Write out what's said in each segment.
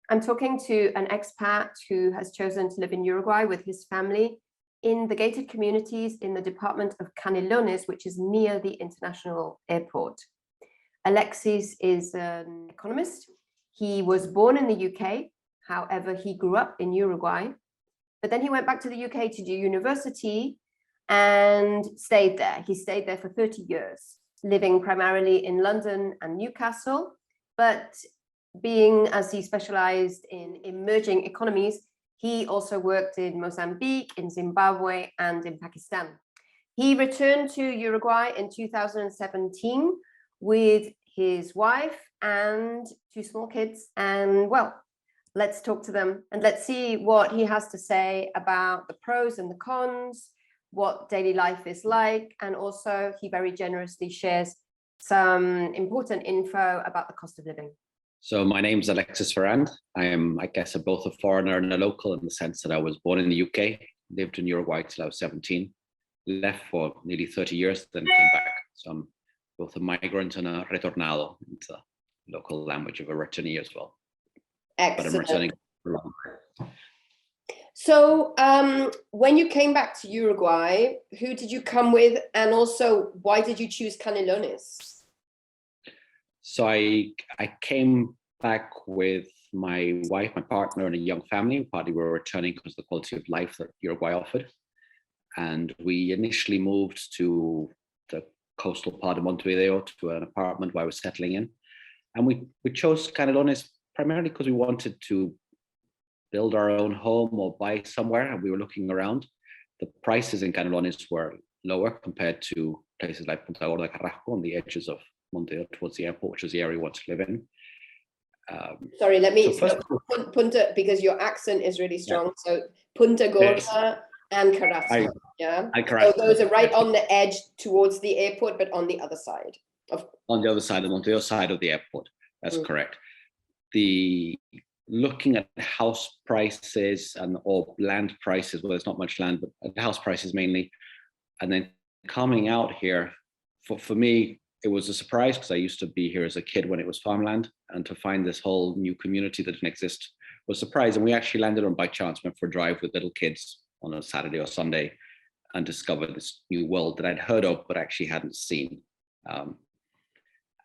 I'm talking to an expat who has chosen to live in Uruguay with his family in the gated communities in the department of Canelones, which is near the international airport. Alexis is an economist. He was born in the UK. However, he grew up in Uruguay, but then he went back to the UK to do university and stayed there. He stayed there for 30 years, living primarily in London and Newcastle, but being, as he specialized in emerging economies, he also worked in Mozambique, in Zimbabwe, and in Pakistan. He returned to Uruguay in 2017 with his wife and 2 small kids. And well, let's talk to them and let's see what he has to say about the pros and the cons, what daily life is like, and also he very generously shares some important info about the cost of living. So my name is Alexis Ferrand. I am, I guess, both a foreigner and a local in the sense that I was born in the UK, lived in Uruguay till I was 17, left for nearly 30 years, then came back. So I'm both a migrant and a retornado, it's a local language of a returnee as well. Excellent. But I'm returning for long. So when you came back to Uruguay, who did you come with? And also, why did you choose Canelones? So I came back with my wife, my partner, and a young family. Partly we were returning because of the quality of life that Uruguay offered. And we initially moved to the coastal part of Montevideo to an apartment where I was settling in. And we chose Canelones primarily because we wanted to build our own home or buy somewhere, and we were looking around. The prices in Canelones were lower compared to places like Punta Gorda, Carrasco, on the edges of Montevideo towards the airport, which is the area we want to live in. Sorry, let me Punta, because your accent is really strong. Yeah. So Punta Gorda and Carrasco. So those are right on the edge towards the airport, but on the other side of. On the other side, on the other side of the airport. That's correct. Looking at house prices or land prices, well, there's not much land, but house prices mainly, and then coming out here, for me, it was a surprise because I used to be here as a kid when it was farmland, and to find this whole new community that didn't exist was a surprise. And we actually landed on by chance, went for a drive with little kids on a Saturday or Sunday and discovered this new world that I'd heard of but actually hadn't seen.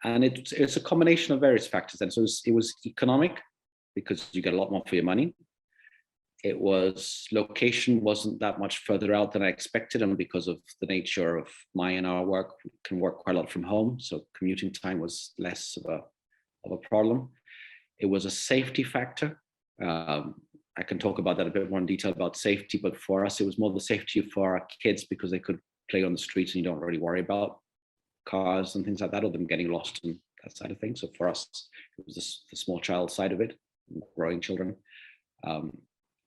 And it's a combination of various factors. And so it was economic because you get a lot more for your money. It was location wasn't that much further out than I expected, and because of the nature of my and our work, we can work quite a lot from home, so commuting time was less of a problem. It was a safety factor. I can talk about that a bit more in detail about safety, but for us, it was more the safety for our kids because they could play on the streets and you don't really worry about cars and things like that, or them getting lost and that side of things. So for us, it was the small child side of it, growing children.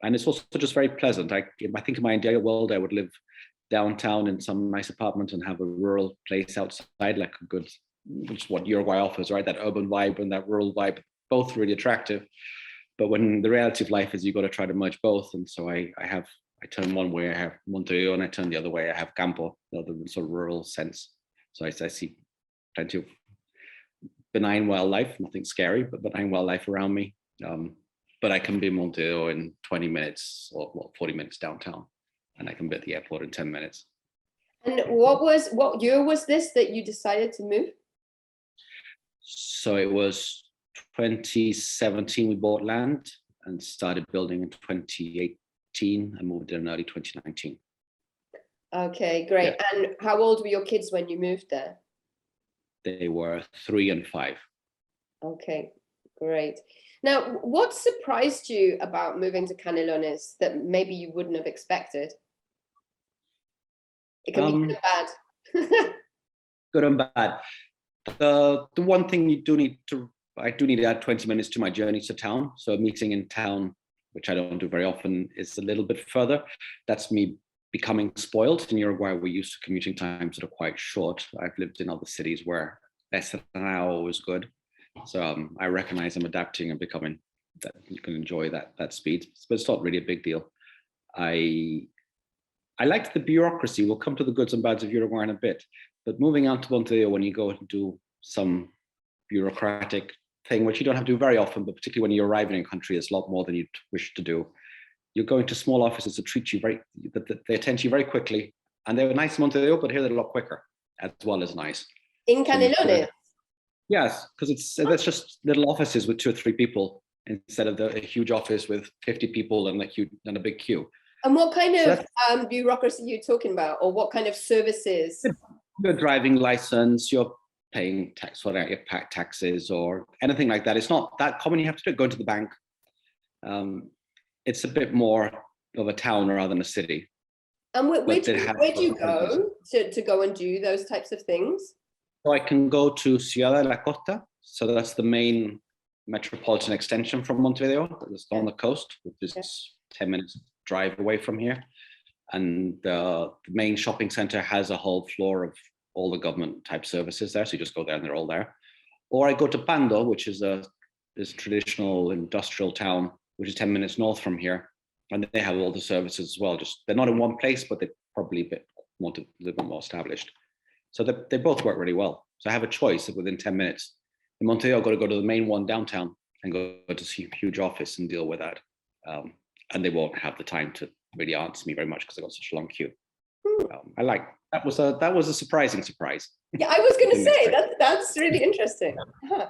And it's also just very pleasant. I think in my ideal world, I would live downtown in some nice apartment and have a rural place outside, like a good, which is what Uruguay offers, right? That urban vibe and that rural vibe, both really attractive. But when the reality of life is you got to try to merge both. And so I turn one way, I have Montevideo, and I turn the other way, I have Campo, the sort of rural sense. So I see plenty of benign wildlife, nothing scary, but benign wildlife around me. But I can be in Montevideo in 20 minutes or 40 minutes downtown, and I can be at the airport in 10 minutes. And what year was this that you decided to move? So it was 2017, we bought land and started building in 2018 and moved in early 2019. Okay, great. Yeah. And how old were your kids when you moved there? They were 3 and 5. Okay, great. Now, what surprised you about moving to Canelones that maybe you wouldn't have expected? It can be good and bad. Good and bad. The one thing I do need to add 20 minutes to my journey to town. So a meeting in town, which I don't do very often, is a little bit further. That's me becoming spoiled. In Uruguay, we're used to commuting times that are quite short. I've lived in other cities where less than an hour was good. So I recognize I'm adapting and becoming that you can enjoy that speed, but it's not really a big deal. I liked the bureaucracy. We'll come to the goods and bads of Uruguay in a bit, but moving out to Montevideo, when you go and do some bureaucratic thing, which you don't have to do very often, but particularly when you're arriving in a country, it's a lot more than you'd wish to do. You're going to small offices that treat you they attend to you very quickly. And they were nice in Montevideo, but here they're a lot quicker, as well as nice. In Canelones? Yes, because that's just little offices with 2 or 3 people instead of a huge office with 50 people and a big queue. And what kind of bureaucracy are you talking about, or what kind of services? Your driving license, you're paying tax, whatever your taxes or anything like that. It's not that common. You have to go to the bank. It's a bit more of a town rather than a city. And where do you go to go and do those types of things? So I can go to Ciudad de la Costa. So that's the main metropolitan extension from Montevideo. It's on the coast, which is 10 minutes drive away from here. And the main shopping center has a whole floor of all the government type services there. So you just go there and they're all there. Or I go to Pando, which is this traditional industrial town, which is 10 minutes north from here. And they have all the services as well. Just they're not in one place, but they're probably a bit more established. So they both work really well. So I have a choice within 10 minutes. In Montevideo, I've got to go to the main one downtown and go to see a huge office and deal with that. And they won't have the time to really answer me very much because I've got such a long queue. That was a surprising surprise. Yeah, I was going to say that's really interesting. Huh.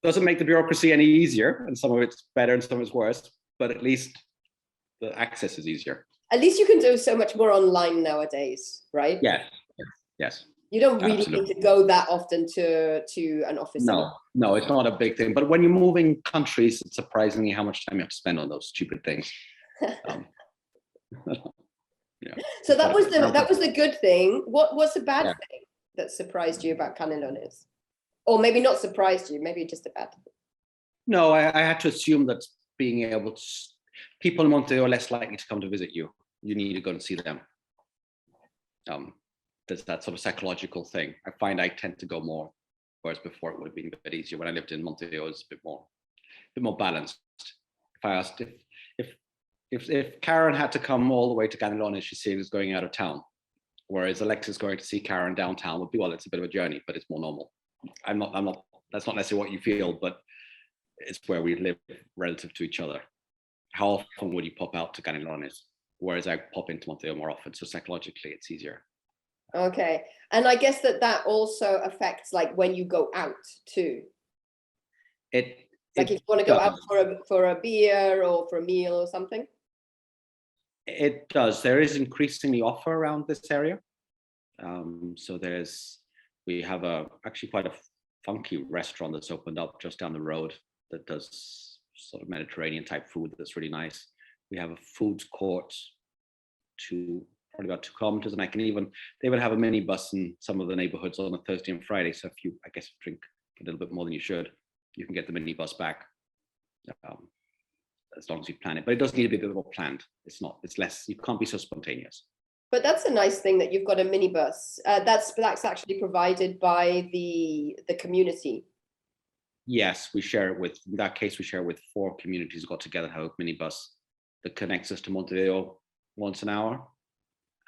Doesn't make the bureaucracy any easier, and some of it's better and some of it's worse, but at least the access is easier. At least you can do so much more online nowadays, right? Yes. You don't really need to go that often to an office. No, it's not a big thing. But when you're moving countries, it's surprisingly how much time you have to spend on those stupid things. Yeah. So that was the good thing. What's the bad thing that surprised you about Canelones? Or maybe not surprised you, maybe just a bad thing. No, I had to assume that being able to, people in Montevideo are less likely to come to visit you. You need to go and see them. There's that sort of psychological thing. I find I tend to go more, whereas before it would have been a bit easier. When I lived in Montevideo, it was a bit more balanced. If I asked if Karen had to come all the way to Canelones, she'd see it as going out of town. Whereas Alexis going to see Karen downtown would be, well, it's a bit of a journey, but it's more normal. I'm not, that's not necessarily what you feel, but it's where we live relative to each other. How often would you pop out to Canelones? Whereas I pop into Montevideo more often. So psychologically, it's easier. Okay. And I guess that also affects like when you go out too. If you want to go out for a beer or for a meal or something? It does. There is increasingly offer around this area. So we have actually quite a funky restaurant that's opened up just down the road that does sort of Mediterranean type food that's really nice. We have a food court probably about 2 kilometers, and they would have a mini bus in some of the neighborhoods on a Thursday and Friday. So if you, I guess, drink a little bit more than you should, you can get the mini bus back. As long as you plan it, but it does need to be a bit more planned. It's less, you can't be so spontaneous. But that's a nice thing that you've got a minibus. That's actually provided by the community. Yes, we share it with, in that case, we share it with 4 communities who got together, have a minibus that connects us to Montevideo once an hour.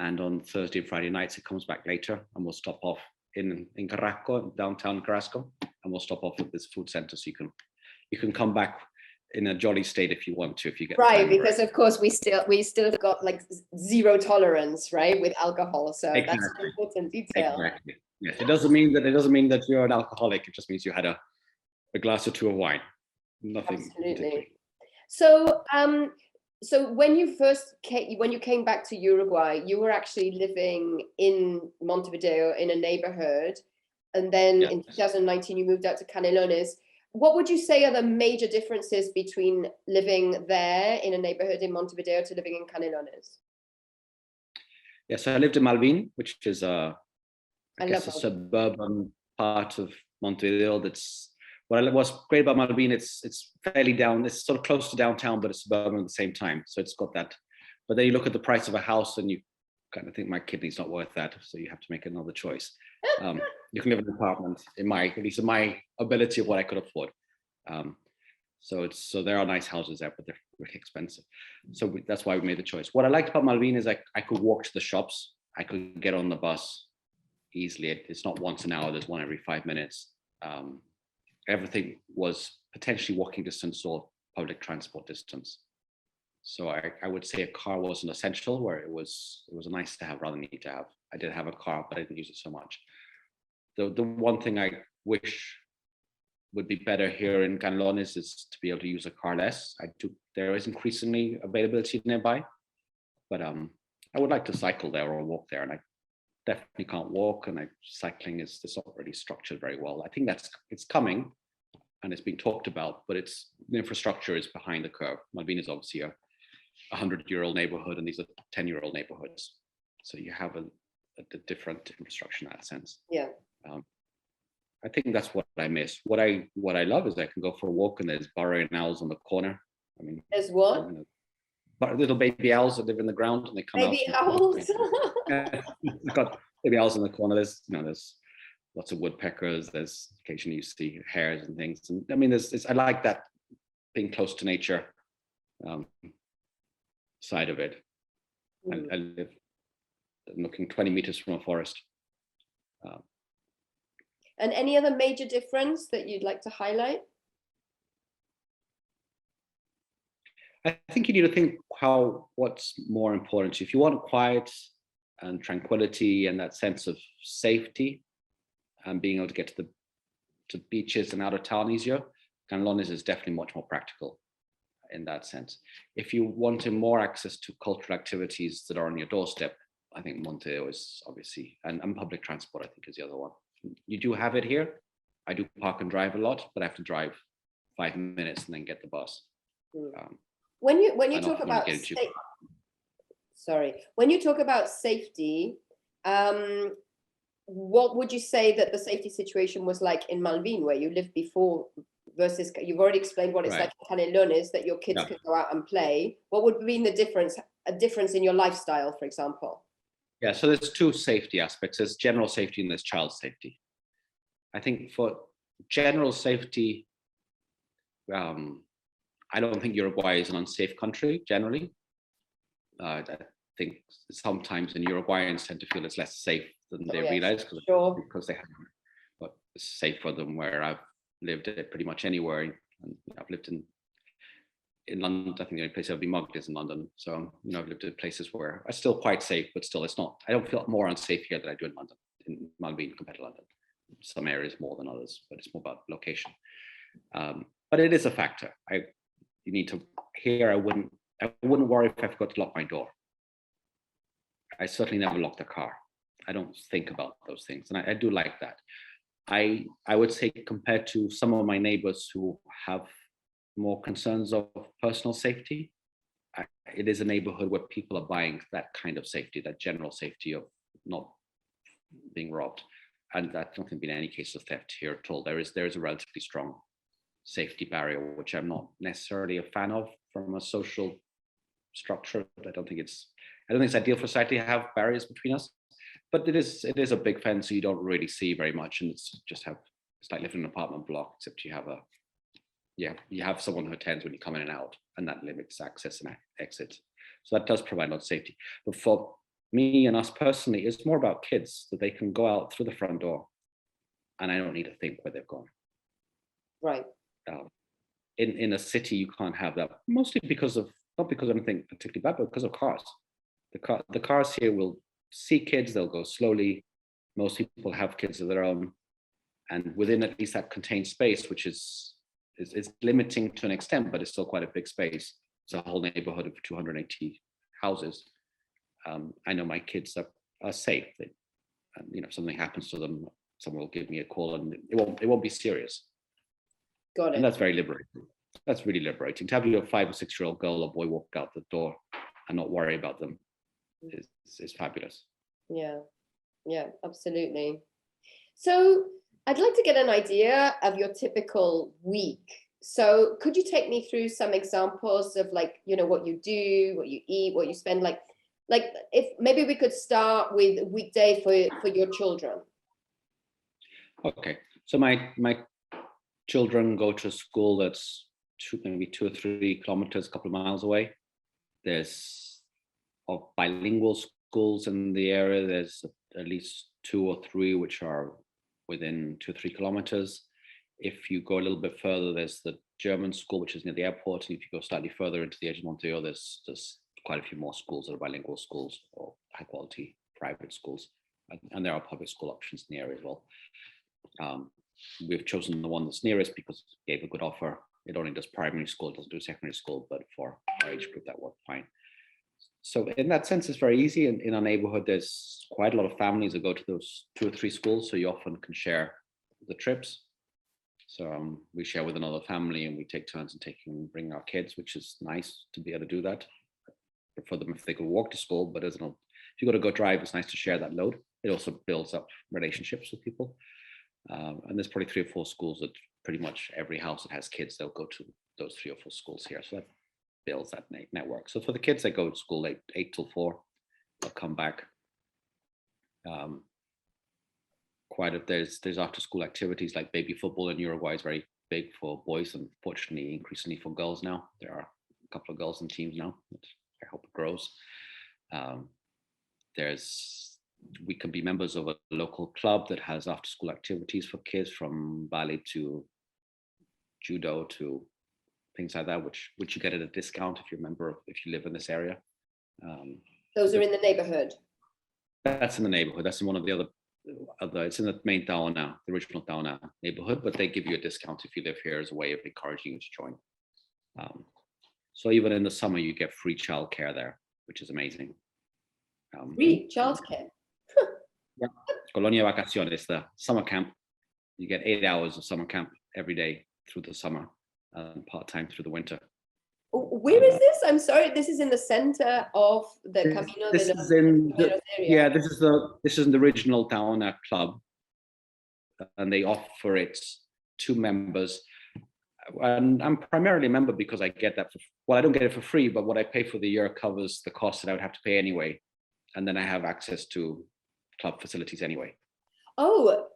And on Thursday and Friday nights, it comes back later and we'll stop off in Carrasco, downtown Carrasco, and we'll stop off at this food center. So you can come back in a jolly state if you want to, if you get right, because of course we still got like 0 tolerance, right, with alcohol. So exactly. That's an important detail. Exactly. Yes, it doesn't mean that you're an alcoholic. It just means you had a glass or 2 of wine. Nothing. Absolutely. So so when you came back to Uruguay, you were actually living in Montevideo in a neighborhood, and then in 2019 you moved out to Canelones. What would you say are the major differences between living there in a neighborhood in Montevideo to living in Canelones? Yeah, so I lived in Malvin, which is I guess a suburban part of Montevideo. What's great about Malvin, it's fairly down, it's sort of close to downtown, but it's suburban at the same time. So it's got that. But then you look at the price of a house and you kind of think my kidney's not worth that. So you have to make another choice. You can live in an apartment, at least in my ability of what I could afford. So there are nice houses there, but they're really expensive. So that's why we made the choice. What I liked about Malvin is I could walk to the shops. I could get on the bus easily. It's not once an hour, there's one every 5 minutes. everything was potentially walking distance or public transport distance. So I would say a car wasn't essential, where it was a nice to have rather than need to have. I did have a car, but I didn't use it so much. The one thing I wish would be better here in Canelones is to be able to use a car less. There is increasingly availability nearby, but I would like to cycle there or walk there, and I definitely can't walk, and cycling is not really structured very well. I think it's coming and it's being talked about, but the infrastructure is behind the curve. Malvin is obviously a 100-year-old neighborhood, and these are 10-year-old neighborhoods. So you have a different infrastructure in that sense. Yeah. I think that's what I miss. What I love is I can go for a walk and there's burrowing owls on the corner. I mean, there's what? But little baby owls that live in the ground, and they come Baby out. owls. You've got baby owls in the corner. There's lots of woodpeckers. There's occasionally you see hares and things. And I mean, I like that being close to nature side of it. I live looking 20 meters from a forest. And any other major difference that you'd like to highlight? I think you need to think what's more important to you. If you want quiet and tranquility and that sense of safety and being able to get to beaches and out of town easier, Canelones is definitely much more practical in that sense. If you wanted more access to cultural activities that are on your doorstep, I think Montevideo is obviously, and public transport, I think, is the other one. You do have it here. I do park and drive a lot, but I have to drive 5 minutes and then get the bus. When you talk about when you talk about safety, what would you say that the safety situation was like in Malvin, where you lived before, versus you've already explained what it's like in Canelones, that your kids could go out and play. What would be a difference in your lifestyle, for example? Yeah, so there's two safety aspects. There's general safety and there's child safety. I think for general safety, I don't think Uruguay is an unsafe country generally. I think sometimes in Uruguayans tend to feel it's less safe than they realize because they have, but it's safe for them. Where I've lived pretty much anywhere, and I've lived in London. I think the only place I've been mugged is in London. So I've lived in places where I'm still quite safe, but still it's not. I don't feel more unsafe here than I do in London, in Malvin compared to London. Some areas more than others, but it's more about location. But it is a factor. You need to. Here, I wouldn't worry if I forgot to lock my door. I certainly never lock the car. I don't think about those things, and I do like that. I would say, compared to some of my neighbors who have more concerns of personal safety, it is a neighborhood where people are buying that kind of safety, that general safety of not being robbed. And that's not been any case of theft here at all. There is a relatively strong safety barrier, which I'm not necessarily a fan of from a social structure. I don't think it's ideal for society to have barriers between us, but it is a big fence, so you don't really see very much, and it's like living in an apartment block, except you have someone who attends when you come in and out, and that limits access and exit. So that does provide a lot of safety. But for me and us personally, it's more about kids, that they can go out through the front door and I don't need to think where they've gone. Right. In a city, you can't have that, mostly not because of anything particularly bad, but because of cars. The cars here will see kids, they'll go slowly. Most people have kids of their own, and within at least that contained space, which is limiting to an extent, but it's still quite a big space. It's a whole neighborhood of 280 houses. I know my kids are safe. If something happens to them, someone will give me a call, and it won't be serious. Got it. And that's very liberating. That's really liberating. To have your 5 or 6 year old girl or boy walk out the door and not worry about them is fabulous. Yeah, absolutely. So I'd like to get an idea of your typical week. So could you take me through some examples of what you do, what you eat, what you spend, like if maybe we could start with a weekday for your children. Okay, so my children go to a school that's maybe 2 or 3 kilometers, a couple of miles away. There's bilingual schools in the area. There's at least 2 or 3 which are within 2 or 3 kilometers. If you go a little bit further, there's the German school, which is near the airport. And if you go slightly further into the edge of Montevideo, there's quite a few more schools that are bilingual schools or high quality private schools. And there are public school options in the area as well. We've chosen the one that's nearest because it gave a good offer. It only does primary school, it doesn't do secondary school, but for our age group, that worked fine. So in that sense, it's very easy. In our neighborhood, there's quite a lot of families that go to those 2 or 3 schools. So you often can share the trips. So we share with another family and we take turns in bringing our kids, which is nice to be able to do that. I prefer them if they could walk to school, but if you got to go drive, it's nice to share that load. It also builds up relationships with people. And there's probably 3 or 4 schools that pretty much every house that has kids, they'll go to those 3 or 4 schools here. So that builds that network. So for the kids that go to school 8 till 4, they'll come back. There's after school activities like baby football in Uruguay is very big for boys, and fortunately increasingly for girls now. There are a couple of girls in teams now. I hope it grows. We can be members of a local club that has after school activities for kids, from ballet to judo to things like that, which you get at a discount if you're a member, if you live in this area. Those are in the neighborhood. That's in the neighborhood. That's in one of the other it's in the main Taona, the original Taona neighborhood, but they give you a discount if you live here as a way of encouraging you to join. So even in the summer, you get free childcare there, which is amazing. Free childcare. Yeah. Colonia Vacaciones, the summer camp. You get 8 hours of summer camp every day through the summer, part-time through the winter. Where is this? I'm sorry, this is in the center of the Camino. This is in the, yeah, this is in the original Taona club, and they offer it to members. And I'm primarily a member because I get that I don't get it for free, but what I pay for the year covers the cost that I would have to pay anyway. And then I have access to club facilities anyway. Oh,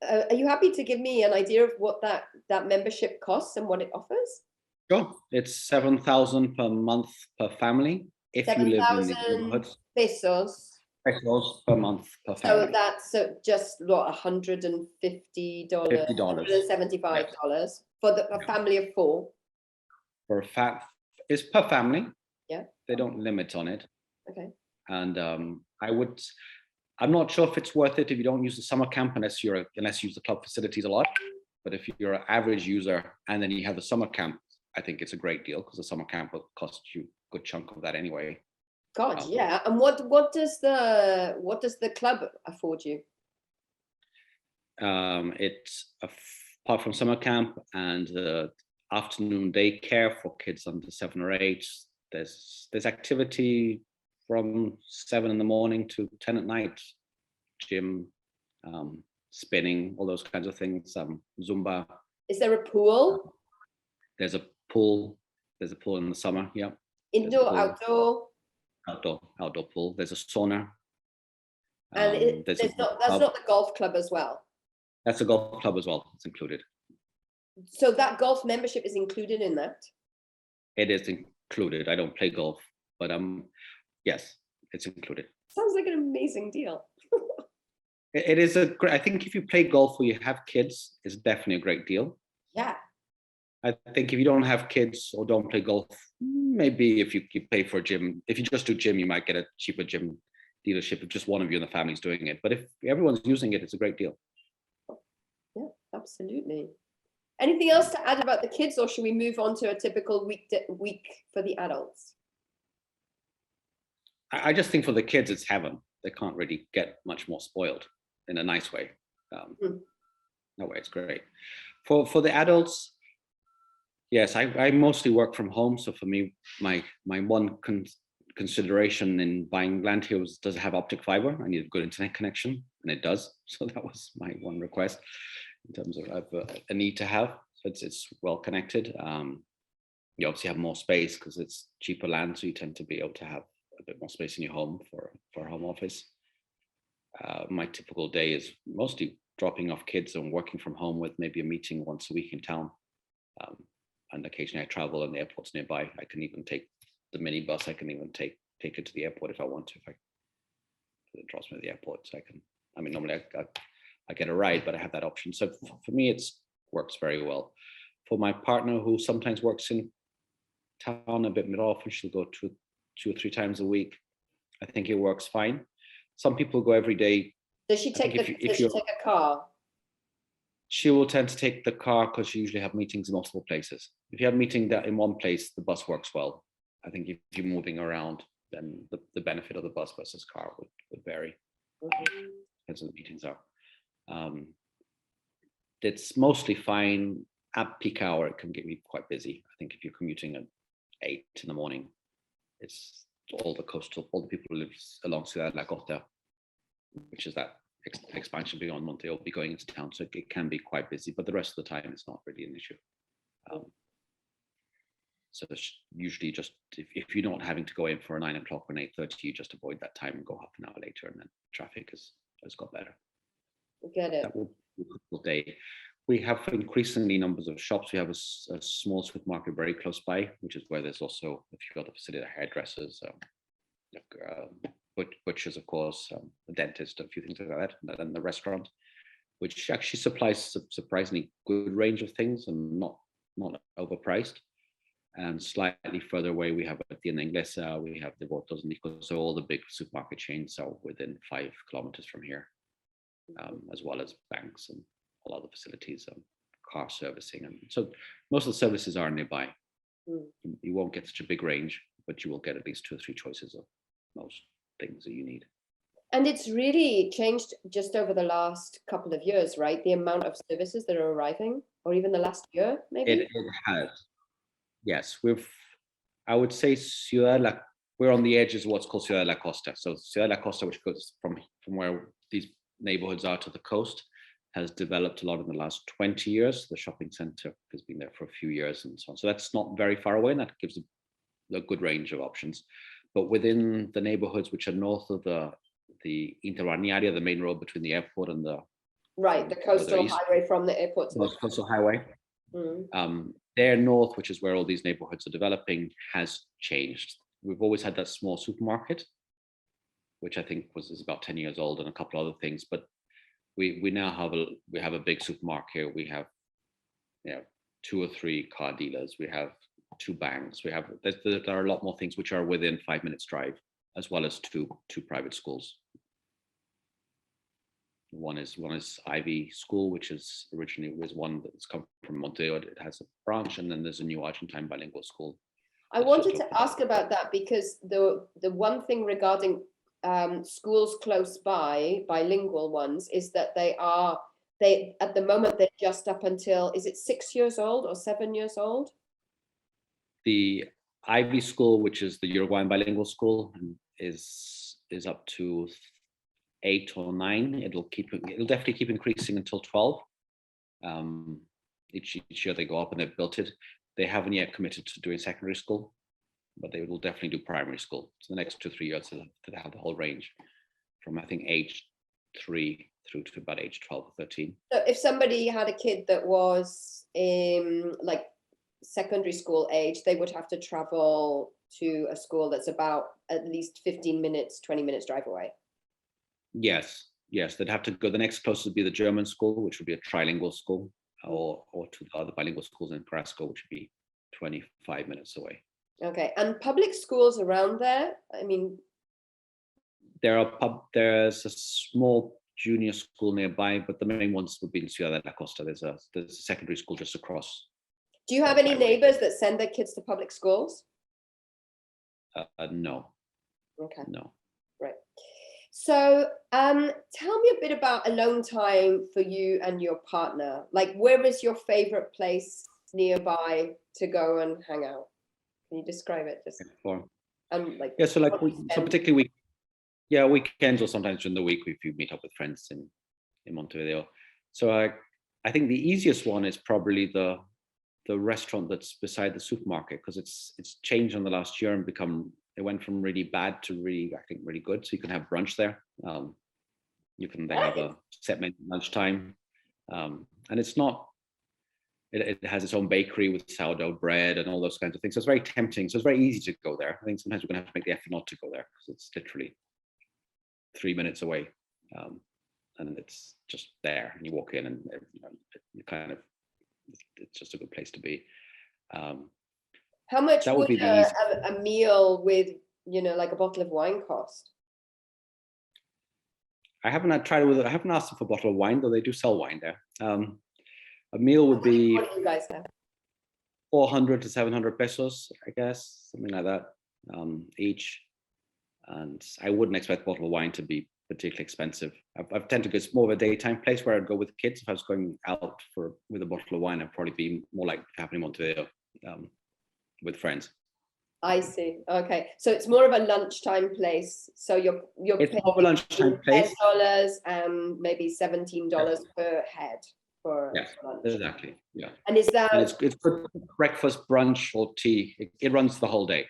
are you happy to give me an idea of what that membership costs and what it offers? Sure, it's 7,000 per month per family if you live in the neighborhood. Pesos Per month per family. So that's just what, $150, $175 for a family of 4. It's per family. Yeah. They don't limit on it. Okay. And I'm not sure if it's worth it if you don't use the summer camp unless you use the club facilities a lot. But if you're an average user and then you have the summer camp, I think it's a great deal because the summer camp will cost you a good chunk of that anyway. God, yeah. And what does the club afford you? It's apart from summer camp and afternoon daycare for kids under 7 or 8. There's activity from 7 in the morning to 10 at night. Gym, spinning, all those kinds of things. Zumba. Is there a pool? There's a pool. There's a pool in the summer. Yeah. Indoor, outdoor. Outdoor pool. There's a sauna. And that's not the golf club as well. That's a golf club as well. It's included. So that golf membership is included in that? It is included. I don't play golf, but yes, it's included. Sounds like an amazing deal. It is I think if you play golf or you have kids, it's definitely a great deal. Yeah. I think if you don't have kids or don't play golf, maybe if you pay for a gym, if you just do gym, you might get a cheaper gym dealership if just one of you in the family is doing it. But if everyone's using it, it's a great deal. Yeah, absolutely. Anything else to add about the kids, or should we move on to a typical week for the adults? I just think for the kids, it's heaven. They can't really get much more spoiled in a nice way. No way, it's great. For the adults, yes, I mostly work from home. So for me, my one consideration in buying land here was, does it have optic fiber? I need a good internet connection, and it does. So that was my one request in terms of a need to have. So it's well connected. You obviously have more space because it's cheaper land, so you tend to be able to have a bit more space in your home for a home office. My typical day is mostly dropping off kids and working from home with maybe a meeting once a week in town. And occasionally I travel and the airport's nearby. I can even take the minibus. I can even take it to the airport if I want to. If it drops me at the airport, so normally I get a ride, but I have that option. So for me, it's works very well. For my partner, who sometimes works in town a bit more often, she'll go two or three times a week. I think it works fine. Some people go every day. Does she take a car? She will tend to take the car because she usually have meetings in multiple places. If you have a meeting that in one place, the bus works well. I think if you're moving around, then the benefit of the bus versus car would vary. Depends on the meetings are. It's mostly fine. At peak hour, it can get me quite busy. I think if you're commuting at 8 in the morning, it's all the people who live along Ciudad de la Costa, which is that expansion beyond Montevideo, will be going into town, so it can be quite busy, but the rest of the time it's not really an issue. So it's usually just if you're not having to go in for 9 o'clock or 8:30, you just avoid that time and go half an hour later, and then traffic has got better. Get it. That will be a good day. We have increasingly numbers of shops. We have a small supermarket very close by, which is where there's also a few other facilities, hairdressers, butchers, of course, a dentist, a few things like that, and then the restaurant, which actually supplies a surprisingly good range of things and not overpriced. And slightly further away, we have at the Inglesa, we have the Votos and Nicos, so all the big supermarket chains are within 5 kilometers from here, as well as banks and all other facilities, car servicing. And so most of the services are nearby. You won't get such a big range, but you will get at least 2 or 3 choices of most things that you need. And it's really changed just over the last couple of years, right? The amount of services that are arriving, or even the last year, maybe? It has. Yes, I would say we're on the edges of what's called Ciudad de la Costa. So Ciudad de la Costa, which goes from where these neighborhoods are to the coast, has developed a lot in the last 20 years. The shopping center has been there for a few years and so on. So that's not very far away, and that gives a good range of options. But within the neighborhoods which are north of the Interbalnearia, the main road between the airport and the coastal highway from the airport to the coastal highway. There north, which is where all these neighborhoods are developing, has changed. We've always had that small supermarket, which I think is about 10 years old, and a couple other things. But we now have a big supermarket. We have 2 or 3 car dealers. We have 2 banks. There are a lot more things which are within 5 minutes drive, as well as two private schools. One is Ivy School, which is originally was one that's come from Montevideo. It has a branch, and then there's a new Argentine bilingual school. I wanted to ask about that because the one thing regarding schools close by, bilingual ones, is that they at the moment they're just up until, is it 6 years old or 7 years old? The Ivy School, which is the Uruguayan bilingual school, is up to 8 or 9. It'll definitely keep increasing until 12. Each year they go up, and they've built it. They haven't yet committed to doing secondary school, but they will definitely do primary school. So the next 2 or 3 years they'll have the whole range from, I think, age 3 through to about age 12 or 13. So if somebody had a kid that was in like secondary school age, they would have to travel to a school that's about at least 15 minutes, 20 minutes drive away. Yes, they'd have to go. The next closest would be the German school, which would be a trilingual school, or to the other bilingual schools in Carrasco, which would be 25 minutes away. Okay, and public schools around there? I mean, there's a small junior school nearby, but the main ones would be in Ciudad de la Costa. There's a secondary school just across. Do you have any neighbors that send their kids to public schools? No. Okay. No. Right. So tell me a bit about alone time for you and your partner. Like, where is your favorite place nearby to go and hang out? Can you describe it? Particularly weekends, or sometimes during the week if you meet up with friends in Montevideo. So I think the easiest one is probably the restaurant that's beside the supermarket, because it's changed in the last year and it went from really bad to really good. So you can have brunch there. They have a set menu at lunchtime, and it has its own bakery with sourdough bread and all those kinds of things. So it's very tempting. So it's very easy to go there. I think sometimes we're going to have to make the effort not to go there, because it's literally 3 minutes away, and it's just there. And you walk in, and you kind of it's just a good place to be. How much That would would be the easy. a meal with, you know, like a bottle of wine cost? I haven't tried it with. I haven't asked them for a bottle of wine, though they do sell wine there. A meal would be What do you guys have? 400 to 700 pesos, I guess, something like that, each. And I wouldn't expect a bottle of wine to be particularly expensive. I've tend to go, it's more of a daytime place where I'd go with kids. If I was going out with a bottle of wine, I'd probably be more like happening in Montevideo with friends. I see. Okay, so it's more of a lunchtime place. So you're It's paying more of a lunchtime place. $10 and maybe $17 per head for Yes, lunch. exactly. Yeah. And is that, And it's good breakfast, brunch, or tea. It runs the whole day.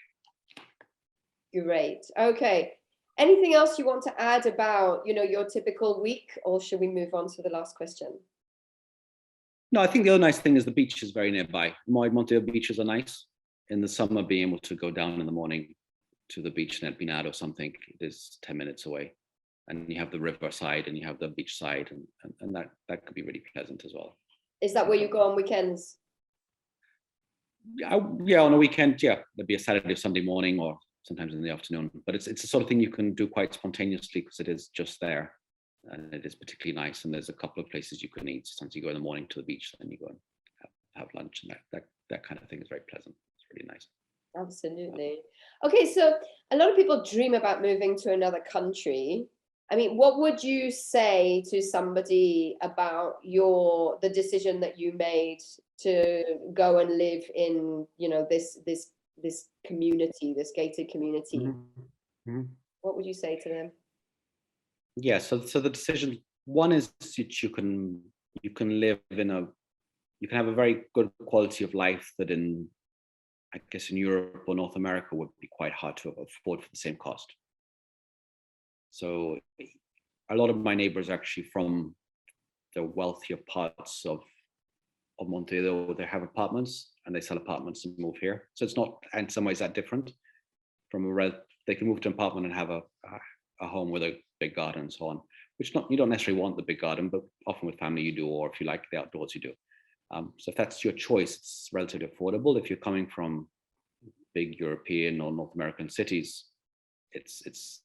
great? Okay. Anything else you want to add about, you know, your typical week, or should we move on to the last question? No, I think the other nice thing is the beach is very nearby. Montevideo beaches are nice. In the summer, being able to go down in the morning to the beach in El Pinar or something, it is 10 minutes away. And you have the river side and you have the beach side, and that could be really pleasant as well. Is that where you go on weekends? Yeah, on a weekend, yeah. There'd be a Saturday or Sunday morning or sometimes in the afternoon. But it's the sort of thing you can do quite spontaneously because it is just there. And it is particularly nice. And there's a couple of places you can eat. Sometimes you go in the morning to the beach, then you go and have lunch. And that kind of thing is very pleasant. It's really nice. Absolutely. Okay, so a lot of people dream about moving to another country. I mean, what would you say to somebody about the decision that you made to go and live in, you know, this community, this gated community? Mm-hmm. Mm-hmm. What would you say to them? Yeah, so the decision, one is that you can live you can have a very good quality of life that I guess in Europe or North America would be quite hard to afford for the same cost. So a lot of my neighbors are actually from the wealthier parts of Montevideo. They have apartments and they sell apartments and move here. So it's not in some ways that different from they can move to an apartment and have a home with a big garden and so on, which you don't necessarily want the big garden, but often with family you do, or if you like the outdoors you do. So if that's your choice, it's relatively affordable. If you're coming from big European or North American cities, it's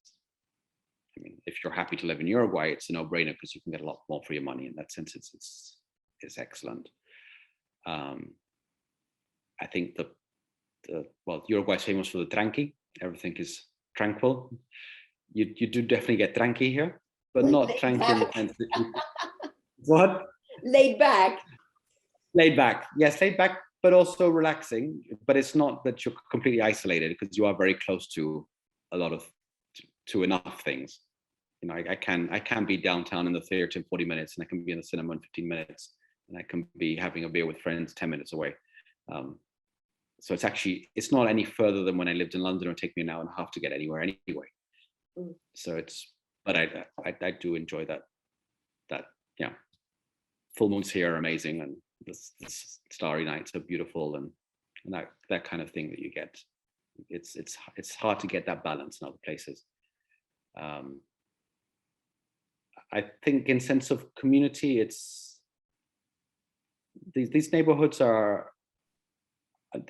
I mean, if you're happy to live in Uruguay, it's a no-brainer because you can get a lot more for your money. In that sense, it's excellent. I think Uruguay is famous for the tranqui. Everything is tranquil. You do definitely get tranqui here, but not tranqui in the sense that what? Laid back. Laid back, yes, laid back, but also relaxing. But it's not that you're completely isolated because you are very close to a lot of to enough things. You know, I can be downtown in the theater in 40 minutes, and I can be in the cinema in 15 minutes, and I can be having a beer with friends 10 minutes away. So it's not any further than when I lived in London. It would take me an hour and a half to get anywhere anyway. Mm. So but I do enjoy that. Yeah, full moons here are amazing, and this starry nights are beautiful, and that kind of thing that you get. It's hard to get that balance in other places. I think in sense of community, it's these neighborhoods they're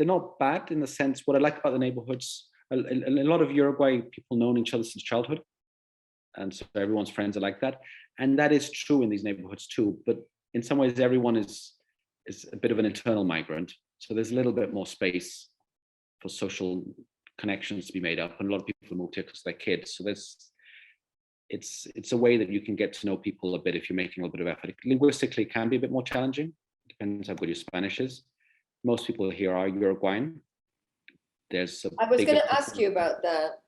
not bad in the sense. What I like about the neighborhoods, a lot of Uruguay people know each other since childhood, and so everyone's friends are like that, and that is true in these neighborhoods too. But in some ways, everyone is a bit of an internal migrant, so there's a little bit more space for social connections to be made up, and a lot of people moved here because they're kids. So it's a way that you can get to know people a bit if you're making a little bit of effort. Linguistically, it can be a bit more challenging. Depends how good your Spanish is. Most people here are Uruguayan. I was going to ask you about that.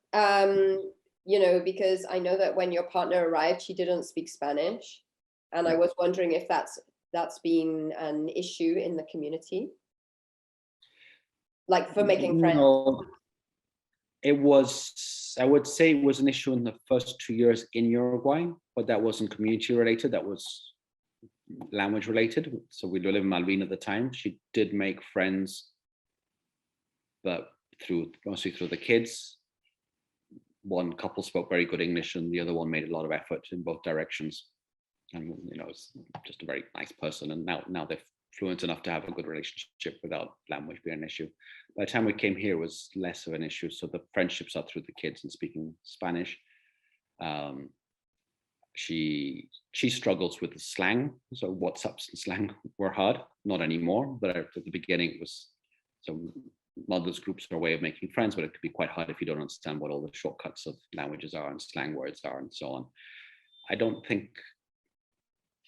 You know, because I know that when your partner arrived, she didn't speak Spanish, and I was wondering if that's been an issue in the community, like for making friends. No, it was. I would say it was an issue in the first 2 years in Uruguay, but that wasn't community related. That was language related. So we live in Malvin at the time. She did make friends, but mostly through the kids. One couple spoke very good English, and the other one made a lot of effort in both directions. And you know, it's just a very nice person. And now they've fluent enough to have a good relationship without language being an issue. By the time we came here, it was less of an issue. So the friendships are through the kids and speaking Spanish. She struggles with the slang. So WhatsApps and slang were hard, not anymore, but at the beginning it was, so mothers groups are a way of making friends, but it could be quite hard if you don't understand what all the shortcuts of languages are and slang words are and so on. I don't think,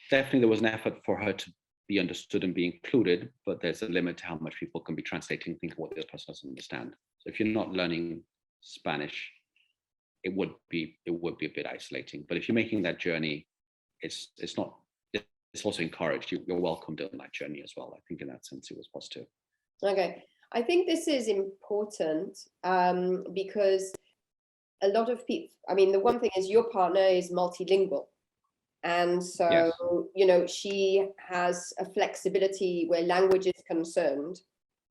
definitely there was an effort for her to be understood and be included, but there's a limit to how much people can be translating, think of what the other person doesn't understand. So if you're not learning Spanish, it would be a bit isolating. But if you're making that journey, it's also encouraged. You're welcomed on that journey as well. I think in that sense it was positive. Okay, I think this is important because a lot of people, I mean, the one thing is your partner is multilingual. And so, Yes. you know, she has a flexibility where language is concerned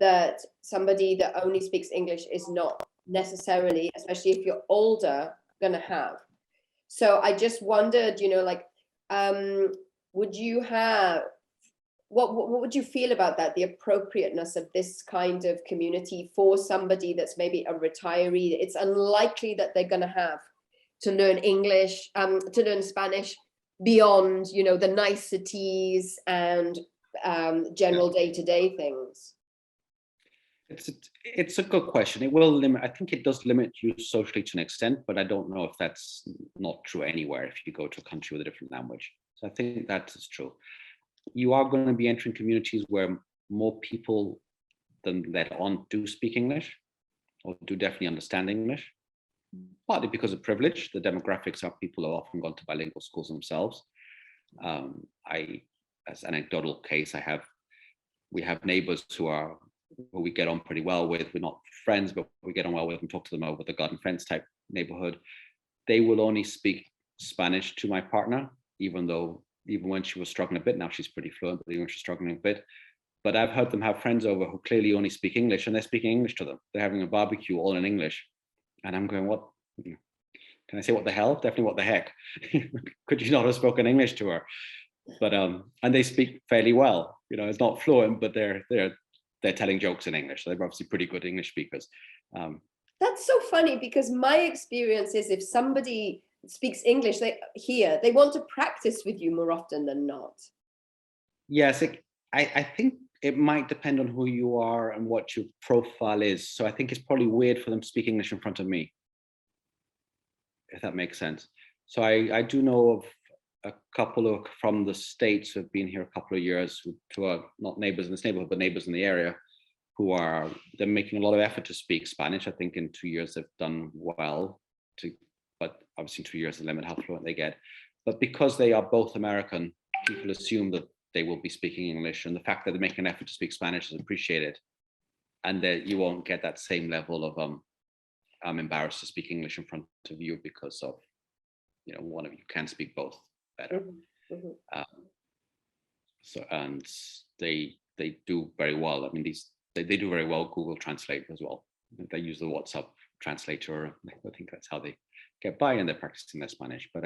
that somebody that only speaks English is not necessarily, especially if you're older, gonna have. So I just wondered, you know, like, would you have, what would you feel about that, the appropriateness of this kind of community for somebody that's maybe a retiree? It's unlikely that they're gonna have to learn English, to learn Spanish beyond, you know, the niceties and general day-to-day things. It's a good question. It will limit, I think it does limit you socially to an extent, but I don't know if that's not true anywhere if you go to a country with a different language. So I think that is true. You are going to be entering communities where more people than let on do speak English or do definitely understand English, partly because of privilege. The demographics are people who have often gone to bilingual schools themselves. As an anecdotal case, we have neighbors who we get on pretty well with. We're not friends, but we get on well with and talk to them over the garden fence type neighborhood. They will only speak Spanish to my partner, even when she was struggling a bit. Now she's pretty fluent, but even when she's struggling a bit. But I've heard them have friends over who clearly only speak English, and they're speaking English to them. They're having a barbecue all in English. And I'm going, what? Can I say what the hell? Definitely what the heck. Could you not have spoken English to her? But and they speak fairly well. You know, it's not fluent, but they're telling jokes in English. So they're obviously pretty good English speakers. That's so funny, because my experience is if somebody speaks English, they want to practice with you more often than not. Yes, I think it might depend on who you are and what your profile is. So I think it's probably weird for them to speak English in front of me, if that makes sense. So I do know of a couple from the States who have been here a couple of years, who are not neighbors in this neighborhood, but neighbors in the area, they're making a lot of effort to speak Spanish. I think in 2 years they've done well, but obviously in 2 years the limit how fluent they get. But because they are both American, people assume that they will be speaking English, and the fact that they're making an effort to speak Spanish is appreciated, and that you won't get that same level of I'm embarrassed to speak English in front of you because of, you know, one of you can speak both better. Mm-hmm. So, and they do very well. I mean, they do very well Google Translate as well. They use the WhatsApp translator. I think that's how they get by, and they're practicing their Spanish. But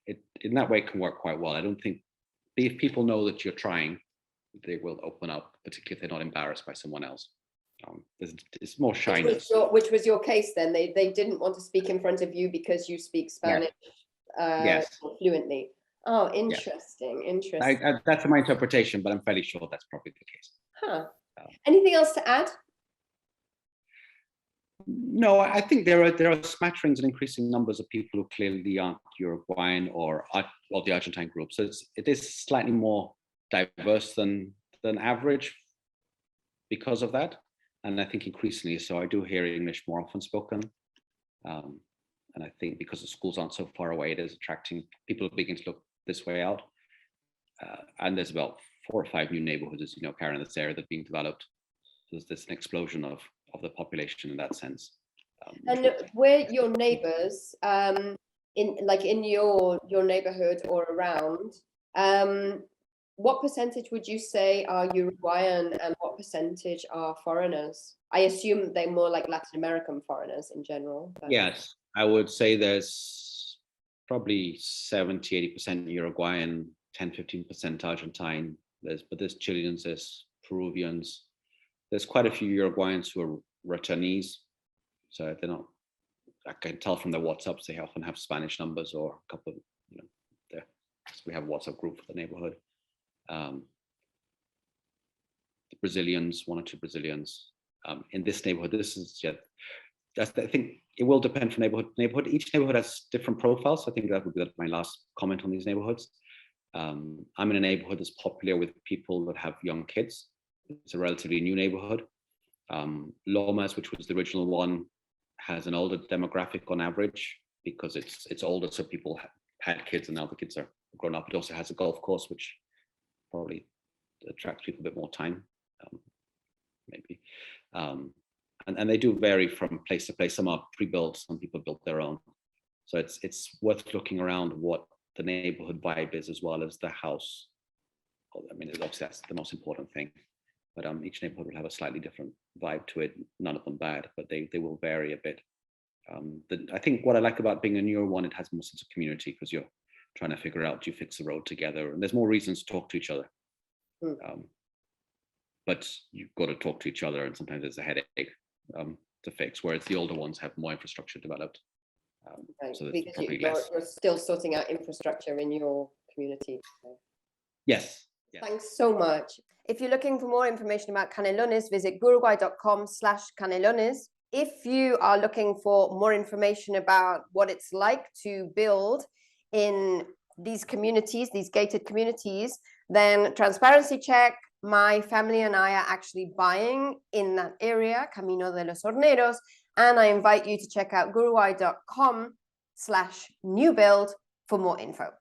it in that way can work quite well. I don't think, if people know that you're trying, they will open up, particularly if they're not embarrassed by someone else. There's more shyness. Which was your case then? They didn't want to speak in front of you because you speak Spanish yes. Fluently. Oh, interesting. Yes. Interesting. That's my interpretation, but I'm fairly sure that's probably the case. Huh. Anything else to add? No, I think there are smatterings and increasing numbers of people who clearly aren't Uruguayan or the Argentine group. So it is slightly more diverse than average because of that. And I think increasingly so. I do hear English more often spoken. And I think because the schools aren't so far away, it is attracting people who begin to look this way out. And there's about 4 or 5 new neighborhoods, as you know, Karen, in this area that are being developed. So there's an explosion of the population in that sense. And where your neighbors, in your neighborhood or around, what percentage would you say are Uruguayan and what percentage are foreigners? I assume they're more like Latin American foreigners in general. But... Yes, I would say there's probably 70-80% Uruguayan, 10-15% Argentine, there's Chileans, there's Peruvians, there's quite a few Uruguayans who are returnees. So they're not, I can tell from their WhatsApps, they often have Spanish numbers or a couple of, we have a WhatsApp group for the neighborhood. The Brazilians, 1 or 2 Brazilians. In this neighborhood, I think it will depend from neighborhood to neighborhood. Each neighborhood has different profiles. I think that would be my last comment on these neighborhoods. I'm in a neighborhood that's popular with people that have young kids. It's a relatively new neighborhood. Lomas, which was the original one, has an older demographic on average because it's older, so people had kids and now the kids are grown up. It also has a golf course, which probably attracts people a bit more time, maybe. And they do vary from place to place. Some are pre-built, some people built their own. So it's worth looking around what the neighborhood vibe is, as well as the house. I mean, obviously that's the most important thing. But each neighborhood will have a slightly different vibe to it. None of them bad, but they will vary a bit. I think what I like about being a newer one, it has more sense of community because you're trying to figure out, do you fix the road together? And there's more reasons to talk to each other. But you've got to talk to each other, and sometimes there's a headache to fix, whereas the older ones have more infrastructure developed. Right, so because you're still sorting out infrastructure in your community. So. Yes. Thanks so much. If you're looking for more information about Canelones, visit GuruGuay.com/Canelones. If you are looking for more information about what it's like to build in these communities, these gated communities, then transparency check. My family and I are actually buying in that area, Camino de los Horneros, and I invite you to check out GuruGuay.com/new build for more info.